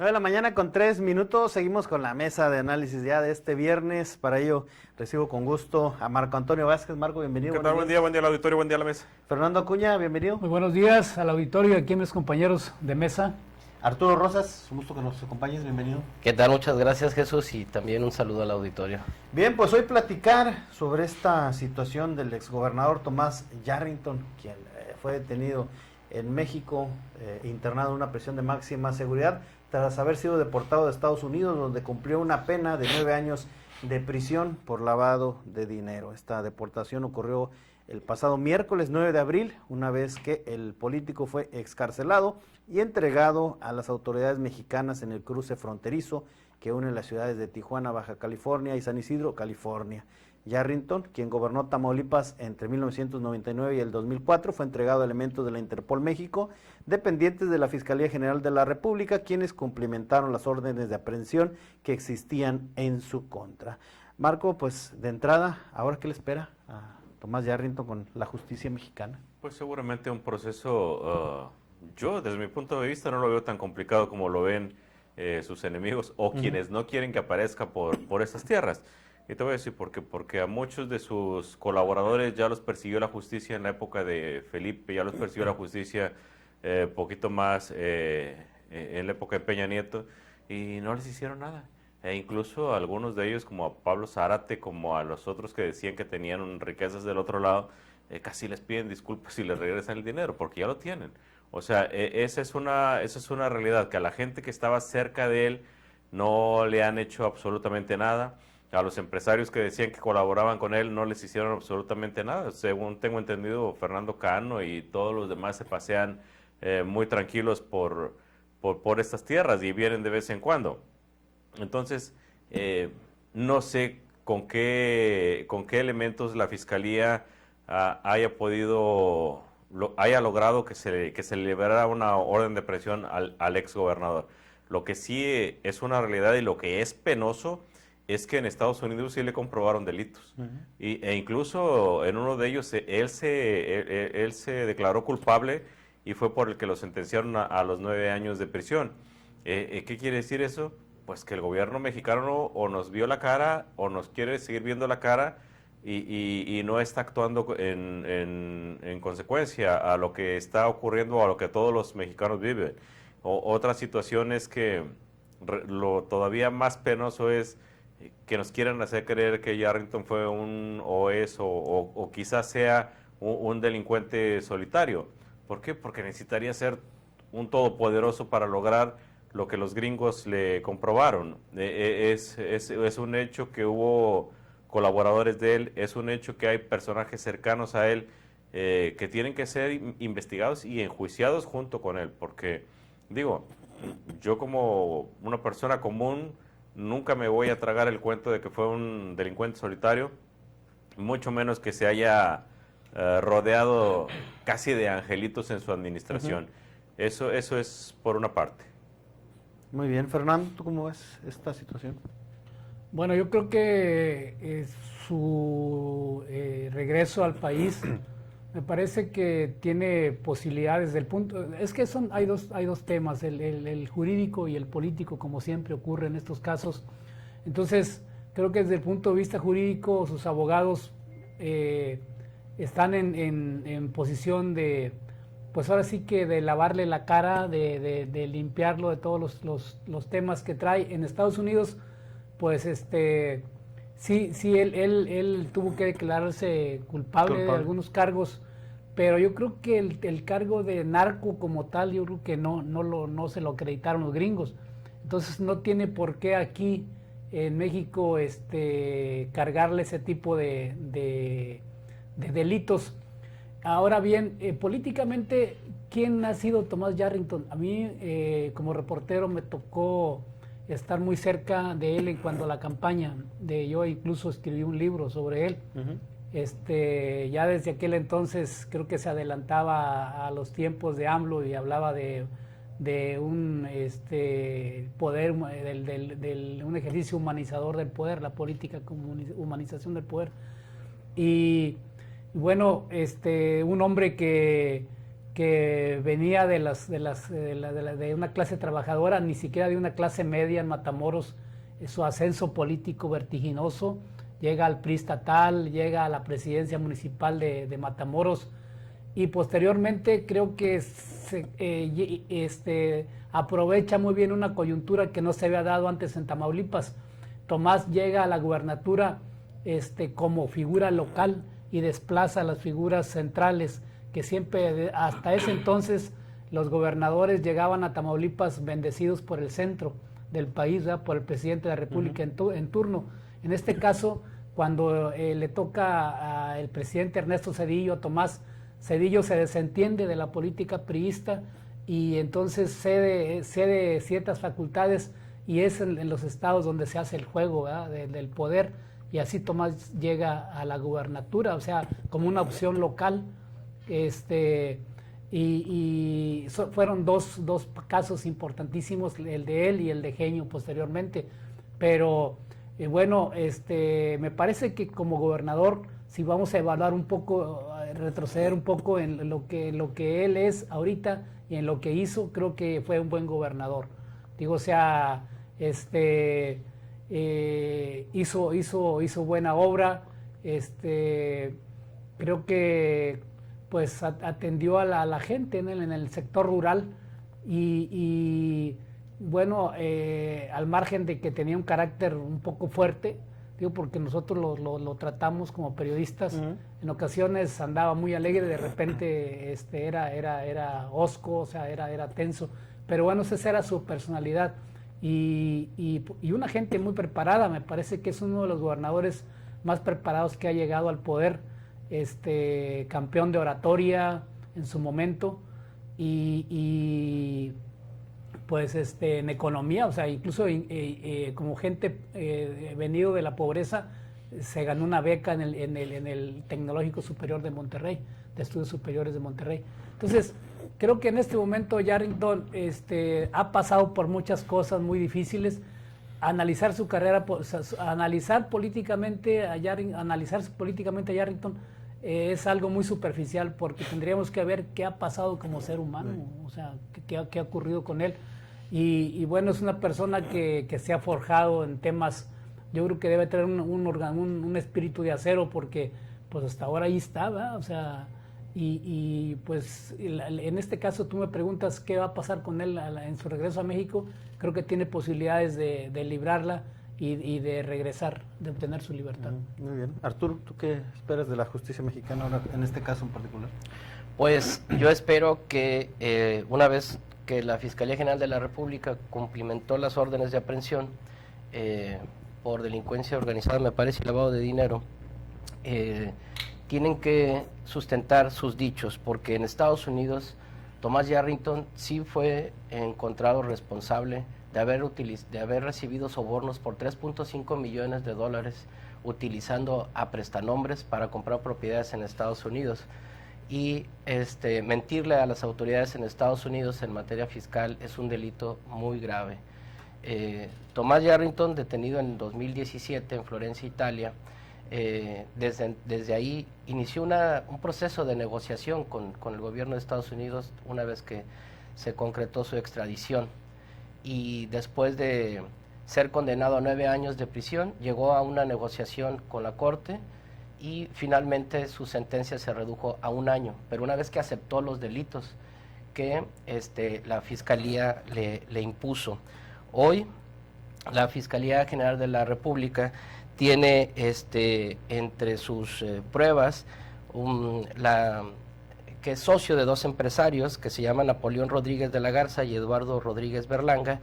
9 de la mañana con 3 minutos, seguimos con la mesa de análisis ya de este viernes. Para ello recibo con gusto a Marco Antonio Vázquez. Marco, bienvenido. ¿Qué tal? Buen día al auditorio, buen día a la mesa. Fernando Acuña, bienvenido. Muy buenos días al auditorio y aquí a mis compañeros de mesa. Arturo Rosas, un gusto que nos acompañes, bienvenido. ¿Qué tal? Muchas gracias, Jesús, y también un saludo al auditorio. Bien, pues hoy platicar sobre esta situación del exgobernador Tomás Yarrington, quien fue detenido en México, internado en una prisión de máxima seguridad, tras haber sido deportado de Estados Unidos, donde cumplió una pena de 9 años de prisión por lavado de dinero. Esta deportación ocurrió el pasado miércoles 9 de abril, una vez que el político fue excarcelado y entregado a las autoridades mexicanas en el cruce fronterizo que une las ciudades de Tijuana, Baja California y San Isidro, California. Yarrington, quien gobernó Tamaulipas entre 1999 y el 2004, fue entregado a elementos de la Interpol México, dependientes de la Fiscalía General de la República, quienes cumplimentaron las órdenes de aprehensión que existían en su contra. Marco, pues de entrada, ¿ahora qué le espera a Tomás Yarrington con la justicia mexicana? Pues seguramente un proceso, yo desde mi punto de vista no lo veo tan complicado como lo ven sus enemigos o quienes no quieren que aparezca por esas tierras. Y te voy a decir por qué. Porque a muchos de sus colaboradores ya los persiguió la justicia en la época de Felipe, ya los persiguió la justicia poquito más en la época de Peña Nieto, y no les hicieron nada. E incluso a algunos de ellos, como a Pablo Zárate, como a los otros que decían que tenían riquezas del otro lado, casi les piden disculpas y les regresan el dinero, porque ya lo tienen. O sea, esa es una realidad, que a la gente que estaba cerca de él no le han hecho absolutamente nada. A los empresarios que decían que colaboraban con él no les hicieron absolutamente nada. Según tengo entendido, Fernando Cano y todos los demás se pasean muy tranquilos por estas tierras y vienen de vez en cuando. Entonces, no sé con qué elementos la Fiscalía haya logrado que se le liberara una orden de presión al exgobernador. Lo que sí es una realidad y lo que es penoso es que en Estados Unidos sí le comprobaron delitos. E incluso en uno de ellos él se declaró culpable y fue por el que lo sentenciaron a los 9 años de prisión. ¿Qué quiere decir eso? Pues que el gobierno mexicano o nos vio la cara o nos quiere seguir viendo la cara y no está actuando en consecuencia a lo que está ocurriendo o a lo que todos los mexicanos viven. Otra situación es que lo todavía más penoso es que nos quieran hacer creer que Yarrington fue o quizás sea un delincuente solitario. ¿Por qué? Porque necesitaría ser un todopoderoso para lograr lo que los gringos le comprobaron. Es un hecho que hubo colaboradores de él, es un hecho que hay personajes cercanos a él que tienen que ser investigados y enjuiciados junto con él, porque, digo, yo como una persona común nunca me voy a tragar el cuento de que fue un delincuente solitario, mucho menos que se haya rodeado casi de angelitos en su administración. Eso es por una parte. Muy bien, Fernando, ¿tú cómo ves esta situación? Bueno, yo creo que su regreso al país me parece que tiene posibilidades del punto. Es que hay dos temas, el jurídico y el político, como siempre ocurre en estos casos. Entonces, creo que desde el punto de vista jurídico, sus abogados están en posición de, pues ahora sí que de lavarle la cara, de limpiarlo de todos los temas que trae. En Estados Unidos, pues sí, él tuvo que declararse culpable de algunos cargos, pero yo creo que el cargo de narco como tal, yo creo que no se lo acreditaron los gringos. Entonces no tiene por qué aquí en México cargarle ese tipo de delitos. Ahora bien, políticamente, ¿quién ha sido Tomás Yarrington? A mí, como reportero, me tocó estar muy cerca de él en cuanto a la campaña. Yo incluso escribí un libro sobre él. Ya desde aquel entonces creo que se adelantaba a los tiempos de AMLO y hablaba de un poder, un ejercicio humanizador del poder, la política como humanización del poder. Y bueno, un hombre que que venía de una clase trabajadora, ni siquiera de una clase media en Matamoros, su ascenso político vertiginoso, llega al PRI estatal, llega a la presidencia municipal de Matamoros, y posteriormente creo que aprovecha muy bien una coyuntura que no se había dado antes en Tamaulipas. Tomás llega a la gubernatura como figura local y desplaza a las figuras centrales, que siempre, hasta ese entonces, los gobernadores llegaban a Tamaulipas bendecidos por el centro del país, ¿verdad? Por el presidente de la República en turno. En este caso, cuando le toca al presidente Ernesto Zedillo, Tomás Zedillo se desentiende de la política priista y entonces cede ciertas facultades, y es en los estados donde se hace el juego, ¿verdad? Del poder, y así Tomás llega a la gubernatura, o sea, como una opción local. Fueron dos casos importantísimos, el de él y el de Genio posteriormente, pero me parece que como gobernador, si vamos a evaluar un poco, retroceder un poco en lo que él es ahorita y en lo que hizo, creo que fue un buen gobernador. Digo, o sea, hizo buena obra, creo que pues atendió a la gente en el sector rural y al margen de que tenía un carácter un poco fuerte, digo, porque nosotros lo tratamos como periodistas. En ocasiones andaba muy alegre, de repente era hosco, o sea, era tenso, pero bueno, esa era su personalidad y una gente muy preparada. Me parece que es uno de los gobernadores más preparados que ha llegado al poder, campeón de oratoria en su momento y pues en economía, o sea, incluso como gente venido de la pobreza, se ganó una beca en el Tecnológico Superior de Monterrey, de Estudios Superiores de Monterrey. Entonces, creo que en este momento Yarrington ha pasado por muchas cosas muy difíciles. Analizar su carrera, analizar políticamente a Yarrington es algo muy superficial, porque tendríamos que ver qué ha pasado como ser humano, o sea, qué ha ocurrido con él. Y bueno, es una persona que se ha forjado en temas. Yo creo que debe tener un espíritu de acero, porque pues hasta ahora ahí está, ¿verdad? O sea, y pues en este caso tú me preguntas qué va a pasar con él en su regreso a México. Creo que tiene posibilidades de librarla y de regresar, de obtener su libertad. Muy bien. Arturo, ¿tú qué esperas de la justicia mexicana ahora, en este caso en particular? Pues yo espero que una vez que la Fiscalía General de la República cumplimentó las órdenes de aprehensión por delincuencia organizada, me parece, y lavado de dinero, tienen que sustentar sus dichos, porque en Estados Unidos Tomás Yarrington sí fue encontrado responsable de haber recibido sobornos por $3.5 millones utilizando a prestanombres para comprar propiedades en Estados Unidos. Y mentirle a las autoridades en Estados Unidos en materia fiscal es un delito muy grave. Tomás Yarrington, detenido en 2017 en Florencia, Italia, desde ahí inició un proceso de negociación con el gobierno de Estados Unidos una vez que se concretó su extradición. Y después de ser condenado a 9 años de prisión, llegó a una negociación con la Corte y finalmente su sentencia se redujo a 1 año, pero una vez que aceptó los delitos que la Fiscalía le impuso. Hoy la Fiscalía General de la República tiene entre sus pruebas que es socio de 2 empresarios que se llaman Napoleón Rodríguez de la Garza y Eduardo Rodríguez Berlanga,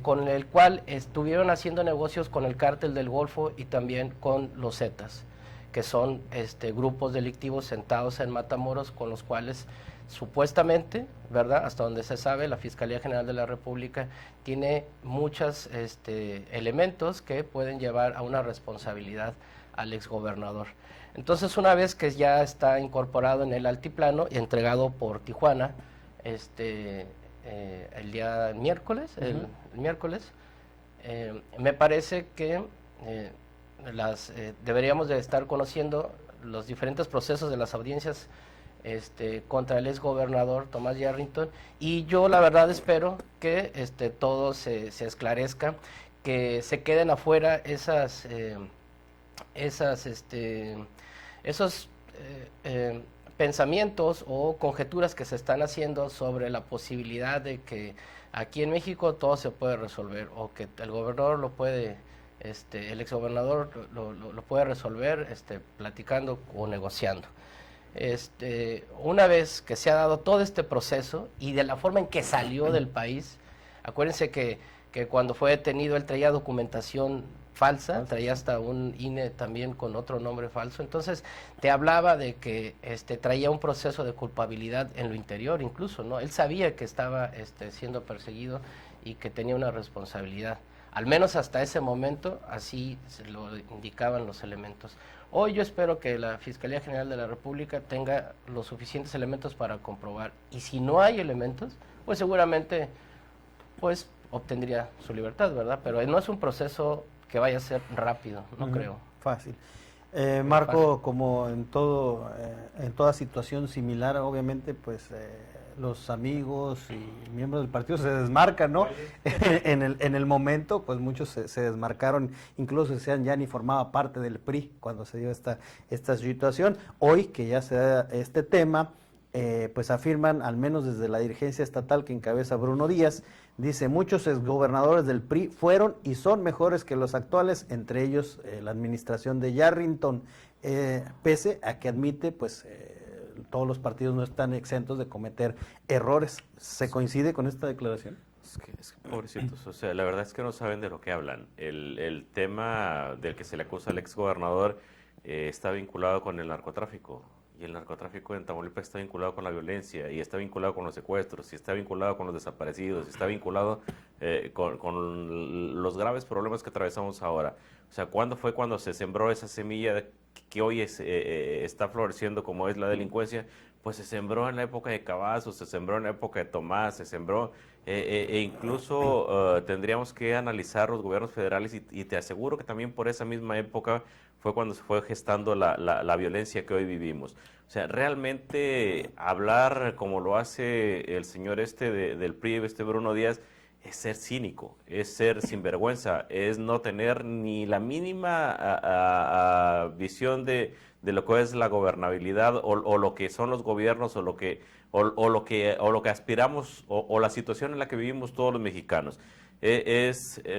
con el cual estuvieron haciendo negocios con el Cártel del Golfo y también con los Zetas, que son grupos delictivos sentados en Matamoros, con los cuales supuestamente, ¿verdad?, hasta donde se sabe, la Fiscalía General de la República tiene muchos elementos que pueden llevar a una responsabilidad al exgobernador. Entonces, una vez que ya está incorporado en el altiplano y entregado por Tijuana, el día miércoles, el miércoles, me parece que deberíamos de estar conociendo los diferentes procesos de las audiencias contra el exgobernador Tomás Yarrington, y yo la verdad espero que todo se esclarezca, que se queden afuera esos pensamientos o conjeturas que se están haciendo sobre la posibilidad de que aquí en México todo se puede resolver, o que el gobernador lo puede, el exgobernador lo puede resolver platicando o negociando. Una vez que se ha dado todo este proceso y de la forma en que salió del país, acuérdense que cuando fue detenido él traía documentación falsa, traía hasta un INE también con otro nombre falso, entonces te hablaba de que traía un proceso de culpabilidad en lo interior incluso, ¿no? Él sabía que estaba siendo perseguido y que tenía una responsabilidad, al menos hasta ese momento así se lo indicaban los elementos. Hoy yo espero que la Fiscalía General de la República tenga los suficientes elementos para comprobar, y si no hay elementos, pues seguramente pues obtendría su libertad, ¿verdad? Pero no es un proceso que vaya a ser rápido, no creo. Fácil. Marco, como en en toda situación similar, obviamente, pues los amigos y miembros del partido se desmarcan, ¿no? en el momento, pues muchos se desmarcaron, incluso decían ya ni formaba parte del PRI cuando se dio esta situación. Hoy que ya se da este tema, pues afirman, al menos desde la dirigencia estatal que encabeza Bruno Díaz, dice, muchos exgobernadores del PRI fueron y son mejores que los actuales, entre ellos la administración de Yarrington, pese a que admite, pues todos los partidos no están exentos de cometer errores. ¿Se coincide con esta declaración? Es que pobrecitos, o sea, la verdad es que no saben de lo que hablan. El tema del que se le acusa al exgobernador está vinculado con el narcotráfico. Y el narcotráfico en Tamaulipas está vinculado con la violencia, y está vinculado con los secuestros, y está vinculado con los desaparecidos, y está vinculado con los graves problemas que atravesamos ahora. O sea, ¿cuándo fue cuando se sembró esa semilla que hoy está floreciendo como es la delincuencia? Pues se sembró en la época de Cavazos, se sembró en la época de Tomás, se sembró, incluso tendríamos que analizar los gobiernos federales, y te aseguro que también por esa misma época fue cuando se fue gestando la violencia que hoy vivimos. O sea, realmente hablar como lo hace el señor del PRI, Bruno Díaz, es ser cínico, es ser sinvergüenza, es no tener ni la mínima visión de lo que es la gobernabilidad o lo que son los gobiernos o lo que aspiramos o la situación en la que vivimos todos los mexicanos.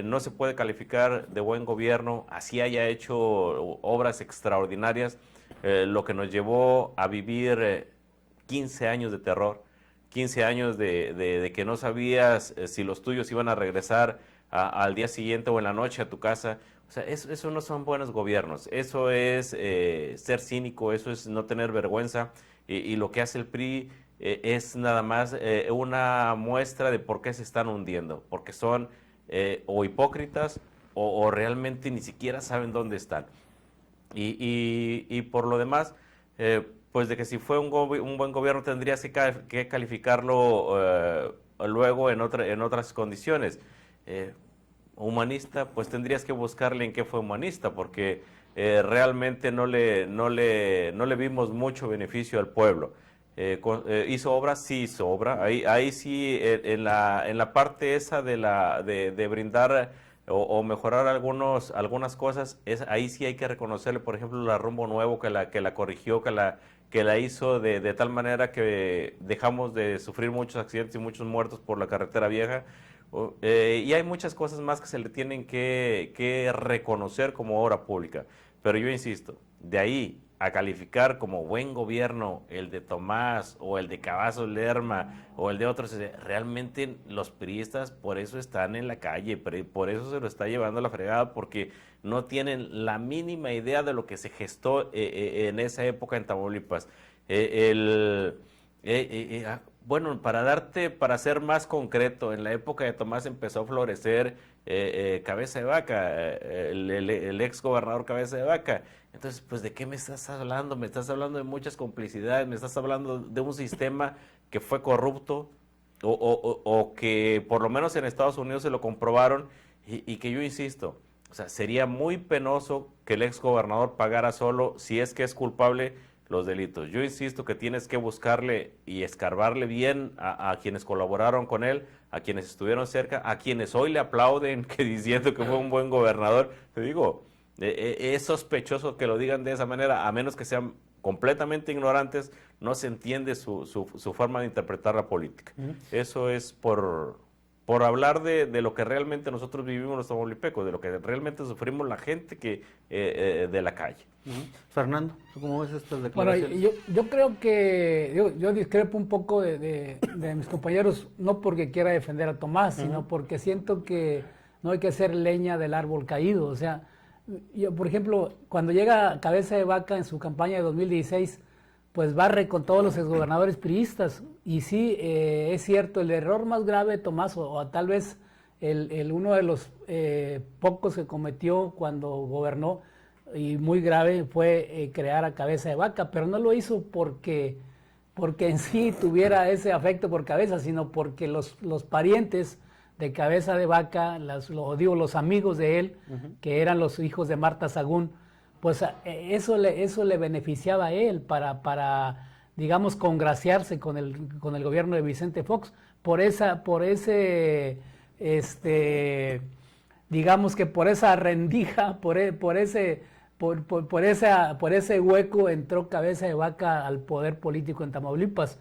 No se puede calificar de buen gobierno, así haya hecho obras extraordinarias, lo que nos llevó a vivir 15 años de terror, 15 años de que no sabías si los tuyos iban a regresar al día siguiente o en la noche a tu casa. O sea, eso no son buenos gobiernos, eso es ser cínico, eso es no tener vergüenza, y lo que hace el PRI es nada más una muestra de por qué se están hundiendo, porque son o hipócritas o realmente ni siquiera saben dónde están. Y por lo demás, pues de que si fue un buen gobierno tendrías que calificarlo luego en otras condiciones. Humanista, pues tendrías que buscarle en qué fue humanista, porque realmente no le vimos mucho beneficio al pueblo. ¿Hizo obra? Sí hizo obra. Ahí sí, en la parte esa de brindar o mejorar algunas cosas, ahí sí hay que reconocerle, por ejemplo, la Rumbo Nuevo que la corrigió, que la hizo de tal manera que dejamos de sufrir muchos accidentes y muchos muertos por la carretera vieja. Y hay muchas cosas más que se le tienen que reconocer como obra pública. Pero yo insisto, de ahí a calificar como buen gobierno el de Tomás o el de Cavazos Lerma o el de otros, realmente los priistas por eso están en la calle, por eso se lo está llevando a la fregada, porque no tienen la mínima idea de lo que se gestó en esa época en Tamaulipas. Bueno, para ser más concreto, en la época de Tomás empezó a florecer Cabeza de Vaca, el ex gobernador Cabeza de Vaca. Entonces, pues, ¿de qué me estás hablando? Me estás hablando de muchas complicidades, me estás hablando de un sistema que fue corrupto o que por lo menos en Estados Unidos se lo comprobaron, y que yo insisto, o sea, sería muy penoso que el ex gobernador pagara solo, si es que es culpable, los delitos. Yo insisto que tienes que buscarle y escarbarle bien a quienes colaboraron con él, a quienes estuvieron cerca, a quienes hoy le aplauden que diciendo que fue un buen gobernador. Te digo, es sospechoso que lo digan de esa manera, a menos que sean completamente ignorantes, no se entiende su forma de interpretar la política. Eso es por hablar de lo que realmente nosotros vivimos los tamaulipecos, de lo que realmente sufrimos la gente de la calle. Fernando, ¿tú cómo ves estas Bueno, declaraciones? yo creo que yo discrepo un poco de mis compañeros, no porque quiera defender a Tomás, sino porque siento que no hay que hacer leña del árbol caído. O sea, yo, por ejemplo, cuando llega Cabeza de Vaca en su campaña de 2016, pues barre con todos los exgobernadores priistas. Y sí, es cierto, el error más grave de Tomás, o tal vez uno de los pocos que cometió cuando gobernó, y muy grave, fue crear a Cabeza de Vaca, pero no lo hizo porque en sí tuviera ese afecto por Cabeza, sino porque los parientes de Cabeza de Vaca, los amigos de él, que eran los hijos de Marta Sagún, pues eso le beneficiaba a él para digamos, congraciarse con el gobierno de Vicente Fox, digamos que por esa rendija, por ese hueco entró Cabeza de Vaca al poder político en Tamaulipas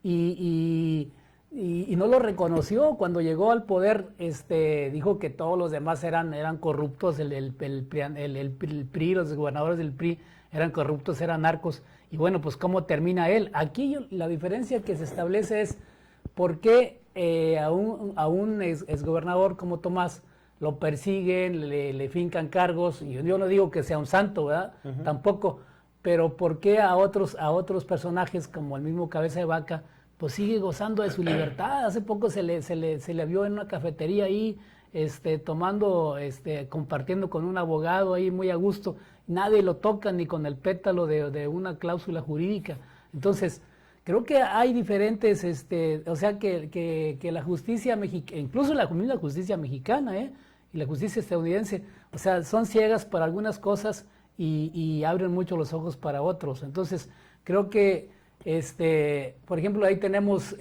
y no lo reconoció. Cuando llegó al poder, dijo que todos los demás eran corruptos, el PRI, los gobernadores del PRI eran corruptos, eran narcos. Y bueno, pues ¿cómo termina él? Aquí la diferencia que se establece es por qué a un exgobernador como Tomás lo persiguen, le fincan cargos. Y yo no digo que sea un santo, ¿verdad? Tampoco. Pero ¿por qué a otros personajes como el mismo Cabeza de Vaca pues sigue gozando de su libertad? Hace poco se le vio en una cafetería ahí, compartiendo con un abogado ahí muy a gusto. Nadie lo toca ni con el pétalo de una cláusula jurídica. Entonces, creo que hay diferentes, o sea, que la justicia mexicana, incluso la misma justicia mexicana, y la justicia estadounidense, o sea, son ciegas para algunas cosas y abren mucho los ojos para otros. Entonces, creo que por ejemplo, ahí tenemos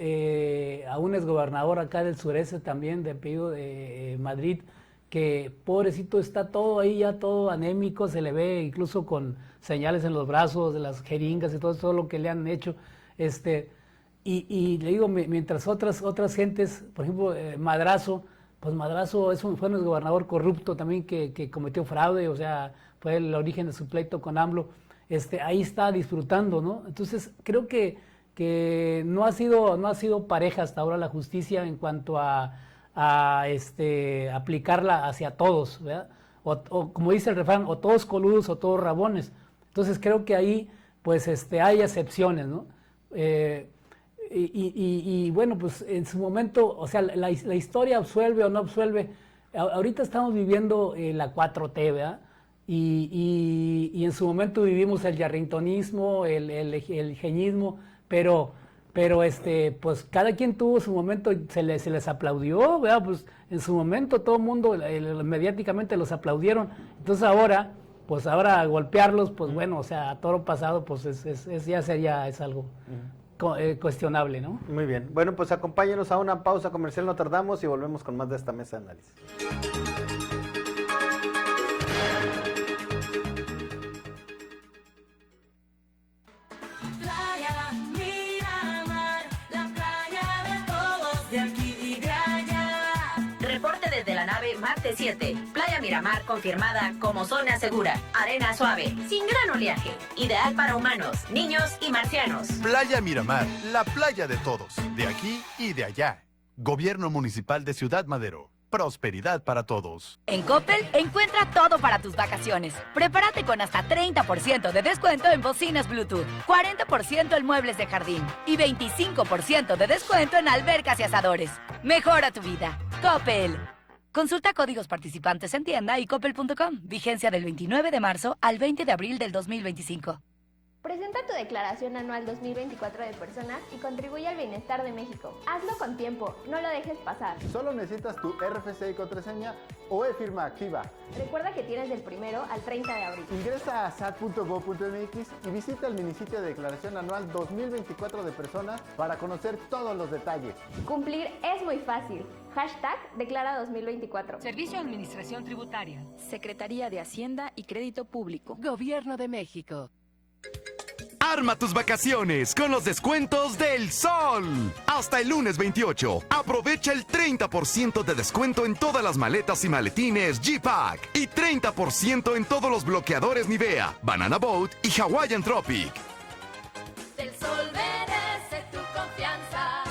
a un exgobernador acá del sureste también, de apellido de Madrid, que pobrecito está todo ahí ya todo anémico, se le ve incluso con señales en los brazos, de las jeringas y todo lo que le han hecho. Y le digo, mientras otras gentes, por ejemplo, Madrazo, pues Madrazo fue un exgobernador corrupto también que cometió fraude, o sea, fue el origen de su pleito con AMLO. Ahí está disfrutando, ¿no? Entonces, creo que no ha sido pareja hasta ahora la justicia en cuanto a aplicarla hacia todos, ¿verdad? O como dice el refrán, o todos coludos o todos rabones. Entonces, creo que ahí, pues, hay excepciones, ¿no? Y bueno, pues, en su momento, o sea, la historia absuelve o no absuelve. Ahorita estamos viviendo la 4T, ¿verdad? Y en su momento vivimos el yarrintonismo, el geñismo, pero pues cada quien tuvo su momento, se les aplaudió, ¿verdad? Pues en su momento todo el mundo mediáticamente los aplaudieron. Entonces ahora golpearlos, pues bueno, o sea, a toro pasado, pues es algo cuestionable, ¿no? Muy bien. Bueno, pues acompáñenos a una pausa comercial, no tardamos y volvemos con más de esta mesa de análisis. Desde la nave Marte 7, Playa Miramar confirmada como zona segura, arena suave, sin gran oleaje, ideal para humanos, niños y marcianos. Playa Miramar, la playa de todos, de aquí y de allá. Gobierno Municipal de Ciudad Madero. Prosperidad para todos. En Coppel, encuentra todo para tus vacaciones. Prepárate con hasta 30% de descuento en bocinas Bluetooth, 40% en muebles de jardín y 25% de descuento en albercas y asadores. Mejora tu vida. Coppel. Consulta códigos participantes en tienda y coppel.com. Vigencia del 29 de marzo al 20 de abril del 2025. Presenta tu declaración anual 2024 de personas y contribuye al bienestar de México. Hazlo con tiempo, no lo dejes pasar. Solo necesitas tu RFC y contraseña o e-firma activa. Recuerda que tienes del 1 al 30 de abril. Ingresa a sat.gov.mx y visita el minisitio de declaración anual 2024 de personas para conocer todos los detalles. Cumplir es muy fácil. Hashtag Declara 2024. Servicio de Administración Tributaria. Secretaría de Hacienda y Crédito Público. Gobierno de México. Arma tus vacaciones con los descuentos del Sol. Hasta el lunes 28, aprovecha el 30% de descuento en todas las maletas y maletines G-Pack y 30% en todos los bloqueadores Nivea, Banana Boat y Hawaiian Tropic. Del Sol merece tu confianza.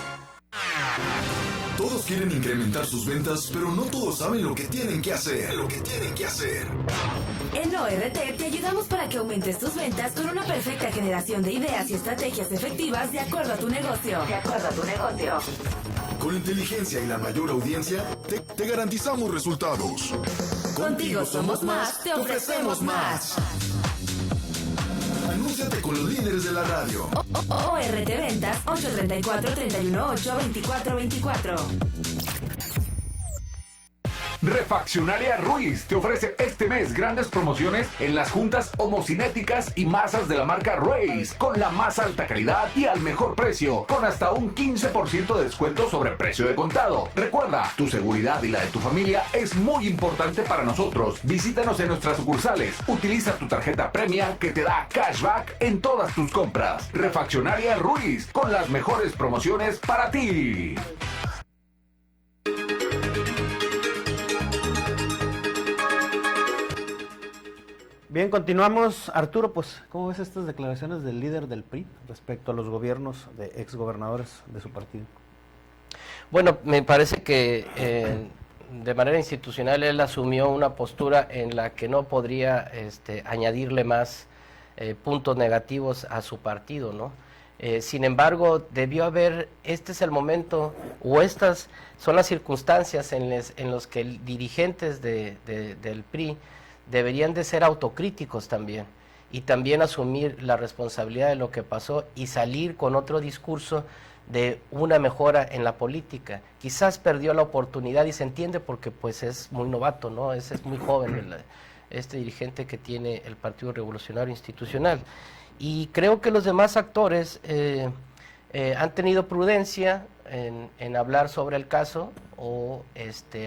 Todos quieren incrementar sus ventas, pero no todos saben lo que tienen que hacer. En ORT te ayudamos para que aumentes tus ventas con una perfecta generación de ideas y estrategias efectivas de acuerdo a tu negocio. Con inteligencia y la mayor audiencia, te garantizamos resultados. Contigo somos más, te ofrecemos más. Anúnciate con los líderes de la radio. ORT Ventas 834-318-2424. Refaccionaria Ruiz te ofrece este mes grandes promociones en las juntas homocinéticas y masas de la marca Ruiz, con la más alta calidad y al mejor precio, con hasta un 15% de descuento sobre precio de contado. Recuerda, tu seguridad y la de tu familia es muy importante para nosotros. Visítanos en nuestras sucursales. Utiliza tu tarjeta Premia que te da cashback en todas tus compras. Refaccionaria Ruiz, con las mejores promociones para ti. Bien, continuamos. Arturo, pues, ¿cómo ves estas declaraciones del líder del PRI respecto a los gobiernos de exgobernadores de su partido? Bueno, me parece que de manera institucional él asumió una postura en la que no podría añadirle más puntos negativos a su partido, ¿no? Sin embargo, debió haber, este es el momento, o estas son las circunstancias en los que dirigentes del PRI deberían de ser autocríticos también y también asumir la responsabilidad de lo que pasó y salir con otro discurso de una mejora en la política. Quizás perdió la oportunidad y se entiende porque pues es muy novato, ¿no? Es muy joven este dirigente que tiene el Partido Revolucionario Institucional. Y creo que los demás actores han tenido prudencia en hablar sobre el caso o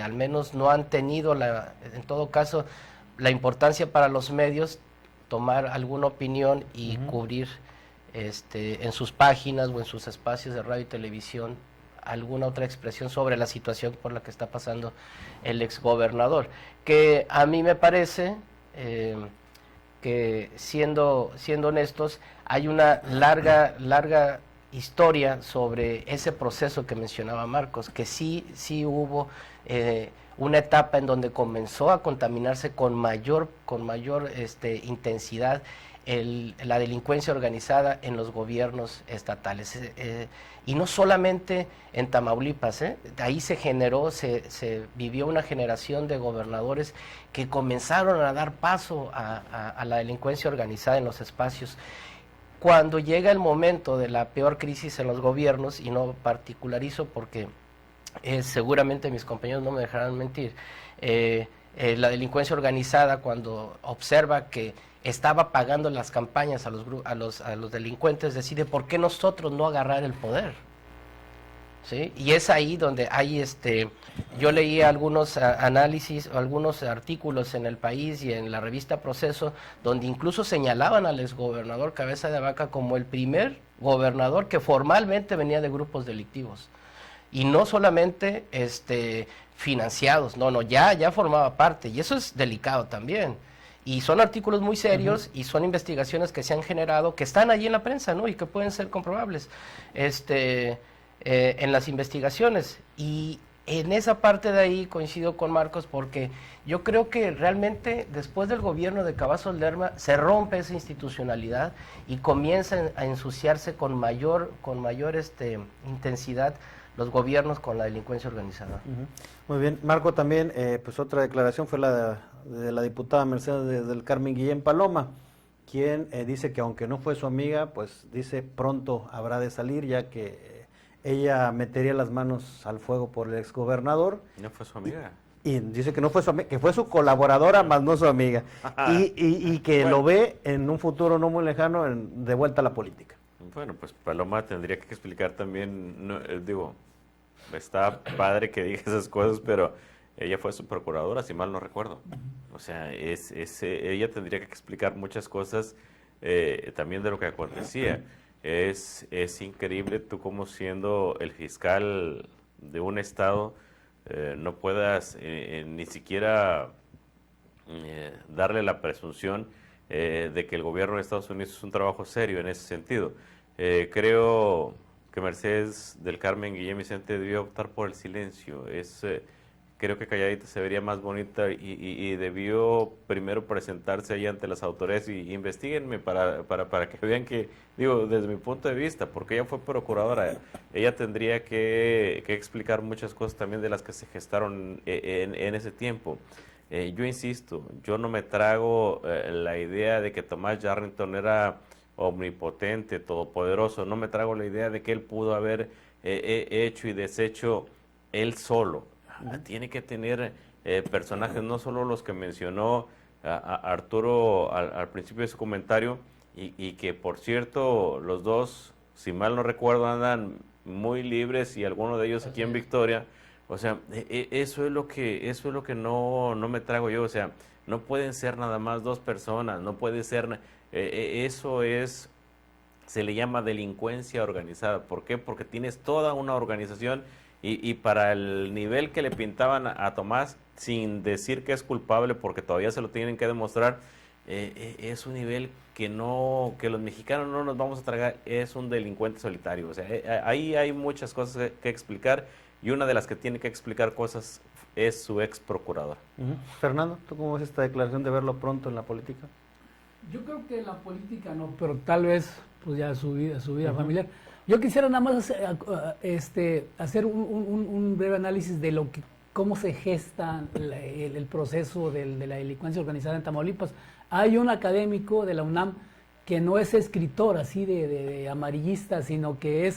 al menos no han tenido en todo caso la importancia para los medios tomar alguna opinión y cubrir en sus páginas o en sus espacios de radio y televisión alguna otra expresión sobre la situación por la que está pasando el exgobernador, que a mí me parece que siendo honestos hay una larga historia sobre ese proceso que mencionaba Marcos, que sí hubo una etapa en donde comenzó a contaminarse con mayor intensidad la delincuencia organizada en los gobiernos estatales. Y no solamente en Tamaulipas, ahí se vivió una generación de gobernadores que comenzaron a dar paso a la delincuencia organizada en los espacios. Cuando llega el momento de la peor crisis en los gobiernos, y no particularizo porque seguramente mis compañeros no me dejarán mentir, la delincuencia organizada cuando observa que estaba pagando las campañas a los delincuentes, decide por qué nosotros no agarrar el poder, ¿sí? Y es ahí donde hay yo leí algunos análisis, algunos artículos en El País y en la revista Proceso, donde incluso señalaban al exgobernador Cabeza de Vaca como el primer gobernador que formalmente venía de grupos delictivos. Y no solamente financiados, ya formaba parte, y eso es delicado también. Y son artículos muy serios y son investigaciones que se han generado, que están allí en la prensa, ¿no? Y que pueden ser comprobables en las investigaciones. Y en esa parte de ahí coincido con Marcos, porque yo creo que realmente después del gobierno de Cavazos Lerma se rompe esa institucionalidad y comienza a ensuciarse con mayor intensidad los gobiernos con la delincuencia organizada. Muy bien, Marco, también pues otra declaración fue la de la diputada Mercedes del Carmen Guillén Paloma, quien dice que aunque no fue su amiga, pues dice pronto habrá de salir, ya que ella metería las manos al fuego por el exgobernador. No fue su amiga. Y dice que no fue su amiga, que fue su colaboradora, más no su amiga. Y que bueno, lo ve en un futuro no muy lejano de vuelta a la política. Bueno, pues Paloma tendría que explicar también, no, digo, está padre que diga esas cosas, pero ella fue su procuradora, si mal no recuerdo. O sea, ella tendría que explicar muchas cosas también de lo que acontecía. Es increíble tú como siendo el fiscal de un estado no puedas ni siquiera darle la presunción de que el gobierno de Estados Unidos es un trabajo serio en ese sentido. Creo que Mercedes del Carmen Guillén Vicente debió optar por el silencio. Creo que calladita se vería más bonita y debió primero presentarse ahí ante las autoridades y investiguenme para que vean que, digo, desde mi punto de vista, porque ella fue procuradora, ella tendría que explicar muchas cosas también de las que se gestaron en ese tiempo. Yo insisto, yo no me trago la idea de que Tomás Yarrington era omnipotente, todopoderoso, no me trago la idea de que él pudo haber hecho y deshecho él solo. Tiene que tener personajes, no solo los que mencionó Arturo al principio de su comentario, y que por cierto los dos, si mal no recuerdo, andan muy libres y alguno de ellos aquí en Victoria. O sea, eso es lo que no me trago yo. O sea, no pueden ser nada más dos personas, no puede ser, se le llama delincuencia organizada. ¿Por qué? Porque tienes toda una organización. Y para el nivel que le pintaban a Tomás, sin decir que es culpable, porque todavía se lo tienen que demostrar, es un nivel que los mexicanos no nos vamos a tragar, es un delincuente solitario. O sea, ahí hay muchas cosas que explicar, y una de las que tiene que explicar cosas es su ex procurador. Fernando, ¿tú cómo ves esta declaración de verlo pronto en la política? Yo creo que en la política no, pero tal vez pues ya su vida familiar. Yo quisiera nada más hacer un breve análisis de cómo se gesta el proceso de la delincuencia organizada en Tamaulipas. Hay un académico de la UNAM que no es escritor así de amarillista, sino que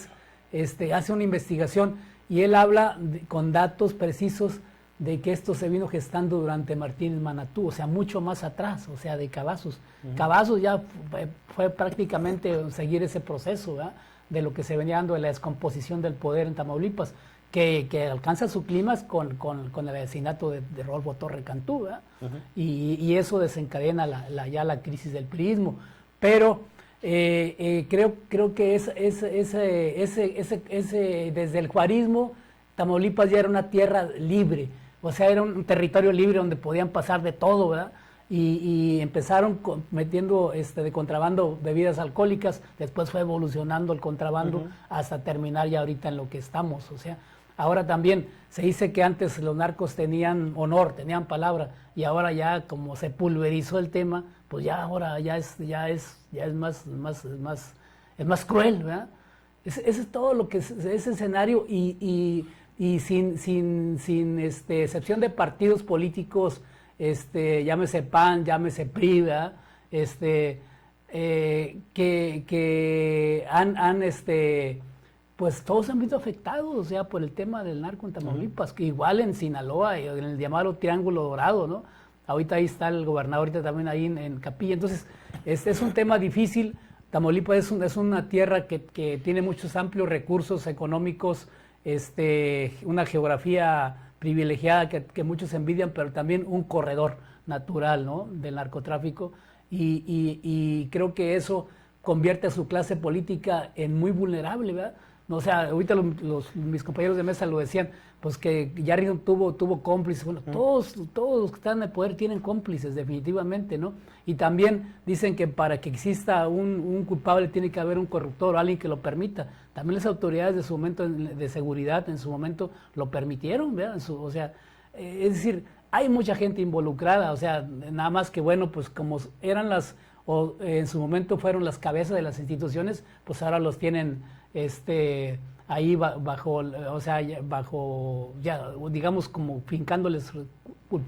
hace una investigación, y él habla con datos precisos de que esto se vino gestando durante Martínez Manatú, o sea, mucho más atrás, o sea, de Cavazos. Cavazos ya fue prácticamente seguir ese proceso, ¿verdad?, de lo que se venía dando de la descomposición del poder en Tamaulipas, que alcanza su clímax con el asesinato de Rodolfo Torre Cantú, ¿verdad? Y eso desencadena ya la crisis del priismo. Pero creo que desde el juarismo, Tamaulipas ya era una tierra libre, o sea, era un territorio libre donde podían pasar de todo, ¿verdad? Y empezaron metiendo de contrabando bebidas alcohólicas, después fue evolucionando el contrabando hasta terminar ya ahorita en lo que estamos. O sea, ahora también se dice que antes los narcos tenían honor, tenían palabra, y ahora ya como se pulverizó el tema, pues ya ahora ya es más cruel, ¿verdad? Ese es todo lo que es ese escenario, y sin excepción de partidos políticos, llámese PAN, llámese PRI, ¿verdad?, que han pues todos han visto afectados, o sea, por el tema del narco en Tamaulipas, que igual en Sinaloa, en el llamado Triángulo Dorado, ¿no? Ahorita ahí está el gobernador, ahorita también ahí en Capilla. Entonces, es un tema difícil. Tamaulipas es una tierra que tiene muchos amplios recursos económicos, una geografía privilegiada que muchos envidian, pero también un corredor natural, ¿no?, del narcotráfico, y creo que eso convierte a su clase política en muy vulnerable, ¿verdad? O sea, ahorita mis compañeros de mesa lo decían, pues que Yarrington tuvo cómplices. Bueno, todos los que están en el poder tienen cómplices, definitivamente, ¿no? Y también dicen que para que exista un culpable tiene que haber un corruptor o alguien que lo permita. También las autoridades de su momento de seguridad en su momento lo permitieron, ¿verdad? O sea, es decir, hay mucha gente involucrada, o sea, nada más que, bueno, pues como eran en su momento fueron las cabezas de las instituciones, pues ahora los tienen ahí bajo, ya digamos, como fincándoles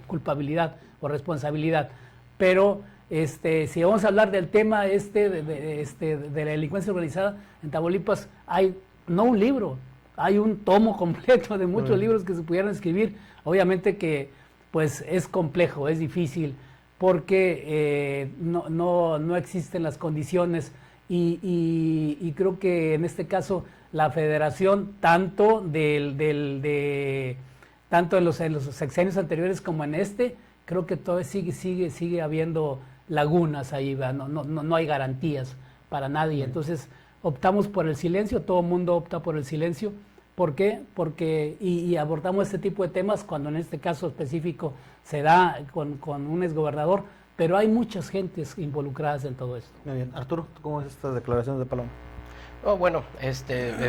culpabilidad o responsabilidad. Pero Si vamos a hablar del tema de la delincuencia organizada en Tamaulipas, hay no un libro, hay un tomo completo de muchos libros que se pudieran escribir. Obviamente que pues es complejo, es difícil, porque no existen las condiciones y creo que en este caso la federación, tanto tanto en los sexenios anteriores como en creo que todavía sigue habiendo lagunas ahí, no hay garantías para nadie. Entonces optamos por el silencio, todo el mundo opta por el silencio. ¿Por qué? Porque y abordamos este tipo de temas cuando en este caso específico se da con un exgobernador, pero hay muchas gentes involucradas en todo esto. Muy bien. Arturo, ¿cómo es estas declaraciones de Paloma? Oh, bueno,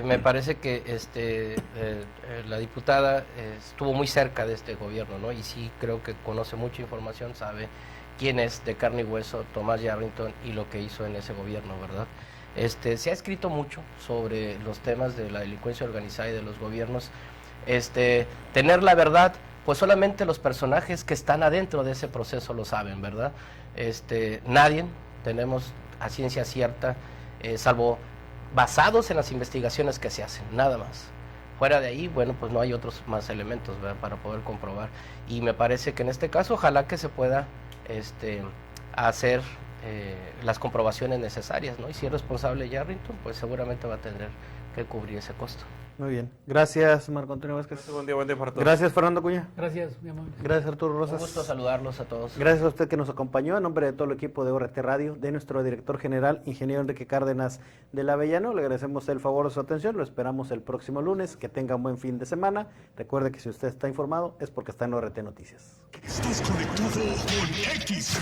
me parece que la diputada estuvo muy cerca de este gobierno, ¿no? Y sí creo que conoce mucha información, sabe quién es de carne y hueso Tomás Yarrington y lo que hizo en ese gobierno, ¿verdad? Se ha escrito mucho sobre los temas de la delincuencia organizada y de los gobiernos. Tener la verdad, pues solamente los personajes que están adentro de ese proceso lo saben, ¿verdad? Nadie tenemos a ciencia cierta, salvo basados en las investigaciones que se hacen, nada más. Fuera de ahí, bueno, pues no hay otros más elementos, ¿verdad?, para poder comprobar. Y me parece que en este caso, ojalá que se pueda hacer las comprobaciones necesarias, ¿no? Y si es responsable Yarrington, pues seguramente va a tener que cubrir ese costo. Muy bien. Gracias, Marco Antonio Vázquez. Buen día para todos. Gracias, Fernando Acuña. Gracias, mi amor. Gracias, Arturo Rosas. Un gusto saludarlos a todos. Gracias a usted que nos acompañó. En nombre de todo el equipo de ORT Radio, de nuestro director general, ingeniero Enrique Cárdenas del Avellano, le agradecemos el favor de su atención. Lo esperamos el próximo lunes. Que tenga un buen fin de semana. Recuerde que si usted está informado es porque está en ORT Noticias. Estás conectado con X.